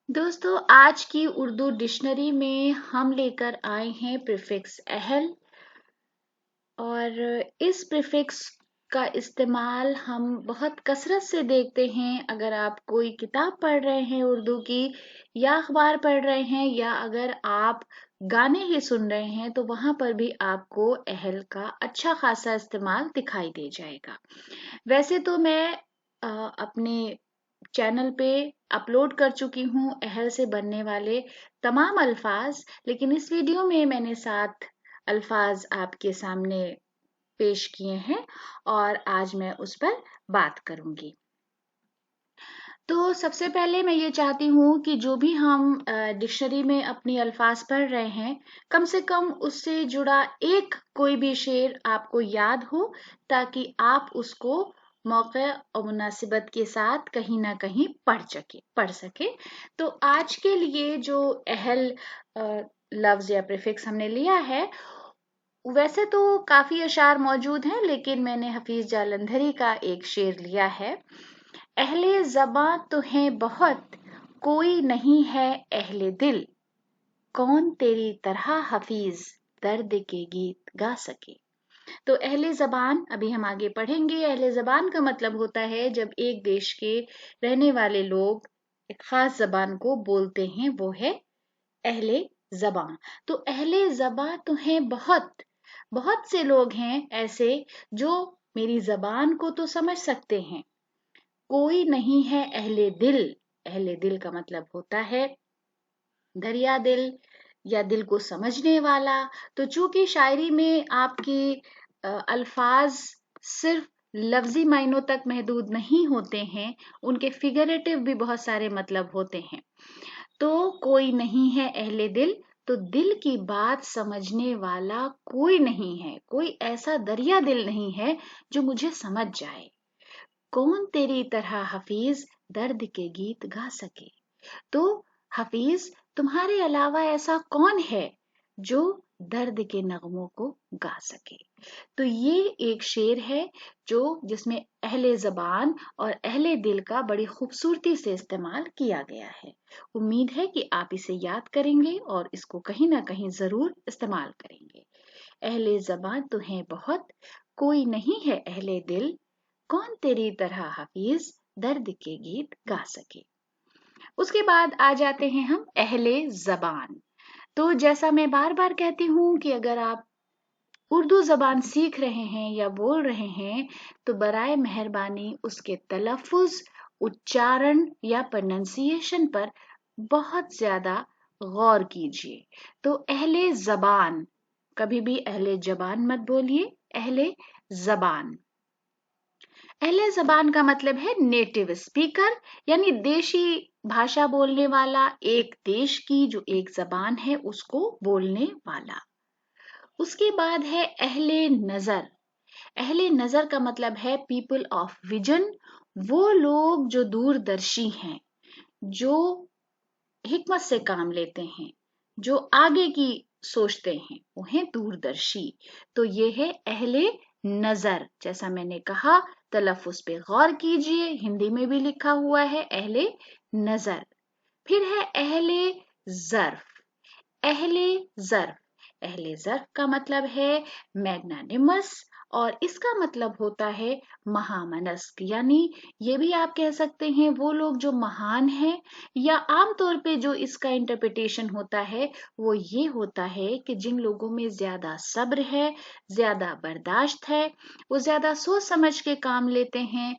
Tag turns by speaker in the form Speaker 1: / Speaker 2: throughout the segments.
Speaker 1: दोस्तों, आज की उर्दू डिक्शनरी में हम लेकर आए हैं प्रीफिक्स अहल। और इस प्रीफिक्स का इस्तेमाल हम बहुत कसरत से देखते हैं। अगर आप कोई किताब पढ़ रहे हैं उर्दू की, या अखबार पढ़ रहे हैं, या अगर आप गाने ही सुन रहे हैं, तो वहां पर भी आपको अहल का अच्छा खासा इस्तेमाल दिखाई दे जाएगा। वैसे तो मैं अपने चैनल पे अपलोड कर चुकी हूँ अहल से बनने वाले तमाम अल्फाज, लेकिन इस वीडियो में मैंने 7 अल्फाज आपके सामने पेश किए हैं और आज मैं उस पर बात करूंगी। तो सबसे पहले मैं ये चाहती हूँ कि जो भी हम डिक्शनरी में अपनी अल्फाज पढ़ रहे हैं, कम से कम उससे जुड़ा एक कोई भी शेर आपको याद हो, ताकि आप उसको मौके और मुनासिबत के साथ कहीं ना कहीं पढ़ सके। तो आज के लिए जो अहल लफ्ज या प्रीफिक्स हमने लिया है, वैसे तो काफी अशार मौजूद हैं, लेकिन मैंने हफीज जालंधरी का एक शेर लिया है। अहले ज़बां तो हैं बहुत, कोई नहीं है अहले दिल, कौन तेरी तरह हफीज दर्द के गीत गा सके। तो अहले ज़बान अभी हम आगे पढ़ेंगे। अहले ज़बान का मतलब होता है जब एक देश के रहने वाले लोग एक खास जबान को बोलते हैं, वो है अहले ज़बां। तो अहले ज़बां तो हैं बहुत, बहुत से लोग हैं ऐसे जो मेरी जबान को तो समझ सकते हैं। कोई नहीं है अहले दिल। अहले दिल का मतलब होता है दरिया दिल, या दिल को समझने वाला। तो चूंकि शायरी में आपके अल्फाज सिर्फ लफ्जी मायनों तक महदूद नहीं होते हैं, उनके फिगरेटिव भी बहुत सारे मतलब होते हैं। तो कोई नहीं है अहले दिल, तो दिल की बात समझने वाला कोई नहीं है, कोई ऐसा दरिया दिल नहीं है जो मुझे समझ जाए। कौन तेरी तरह हफीज दर्द के गीत गा सके। तो हफीज, तुम्हारे अलावा ऐसा कौन है जो दर्द के नगमों को गा सके। तो ये एक शेर है जो जिसमें अहले जबान और अहले दिल का बड़ी खूबसूरती से इस्तेमाल किया गया है। उम्मीद है कि आप इसे याद करेंगे और इसको कहीं ना कहीं जरूर इस्तेमाल करेंगे। अहले जबान तो हैं बहुत, कोई नहीं है अहले दिल, कौन तेरी तरह हफीज दर्द के गीत गा सके। उसके बाद आ जाते हैं हम अहले जबान। तो जैसा मैं बार बार कहती हूँ कि अगर आप उर्दू जबान सीख रहे हैं या बोल रहे हैं, तो बराए मेहरबानी उसके तलफ़ुज़, उच्चारण या प्रोनंसिएशन पर बहुत ज्यादा गौर कीजिए। तो अहले जबान, कभी भी अहले जबान मत बोलिए, अहले जबान। अहले जबान का मतलब है नेटिव स्पीकर, यानी देशी भाषा बोलने वाला, एक देश की जो एक जबान है उसको बोलने वाला। उसके बाद है अहले नजर। अहले नजर का मतलब है पीपल ऑफ विजन, वो लोग जो दूरदर्शी हैं, जो हिकमत से काम लेते हैं, जो आगे की सोचते हैं, वो हैं दूरदर्शी। तो ये है अहले नजर। जैसा मैंने कहा, तलफ़ुज़ पे गौर कीजिए, हिंदी में भी लिखा हुआ है अहले नजर। फिर है अहले ज़र्फ। अहले ज़र्फ, अहले ज़र्फ का मतलब है मैग्नानिमस, और इसका मतलब होता है महामनस्क। यानी ये भी आप कह सकते हैं वो लोग जो महान हैं, या आमतौर पे जो इसका इंटरप्रिटेशन होता है वो ये होता है कि जिन लोगों में ज्यादा सब्र है, ज्यादा बर्दाश्त है, वो ज्यादा सोच समझ के काम लेते हैं,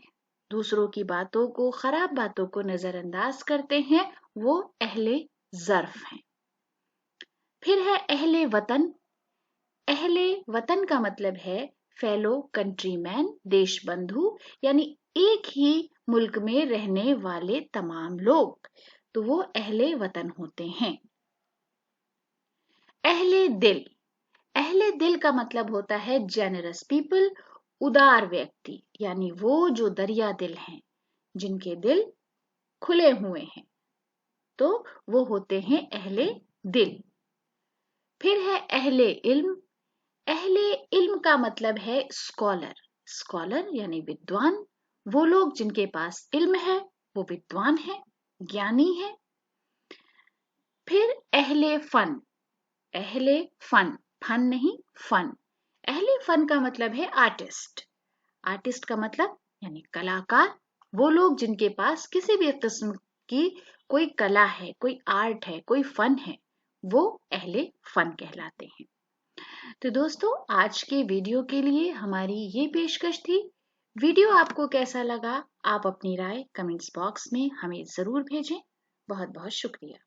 Speaker 1: दूसरों की बातों को, खराब बातों को नजरअंदाज करते हैं, वो अहले ज़र्फ हैं। फिर है अहले वतन। अहले वतन का मतलब है फेलो कंट्रीमैन, देश बंधु, यानी एक ही मुल्क में रहने वाले तमाम लोग, तो वो अहले वतन होते हैं। अहले दिल। अहले दिल का मतलब होता है जेनरस पीपल, उदार व्यक्ति, यानी वो जो दरिया दिल हैं, जिनके दिल खुले हुए हैं, तो वो होते हैं अहले दिल। फिर है अहले इल्म। अहले इल्म का मतलब है स्कॉलर। स्कॉलर यानी विद्वान, वो लोग जिनके पास इल्म है, वो विद्वान है, ज्ञानी है। फिर अहले फन, अहले फन, फन नहीं फन। अहले फन का मतलब है आर्टिस्ट। आर्टिस्ट का मतलब यानी कलाकार, वो लोग जिनके पास किसी भी किस्म की कोई कला है, कोई आर्ट है, कोई फन है, वो अहले फन कहलाते हैं। तो दोस्तों, आज के वीडियो के लिए हमारी ये पेशकश थी। वीडियो आपको कैसा लगा, आप अपनी राय कमेंट्स बॉक्स में हमें ज़रूर भेजें। बहुत बहुत शुक्रिया।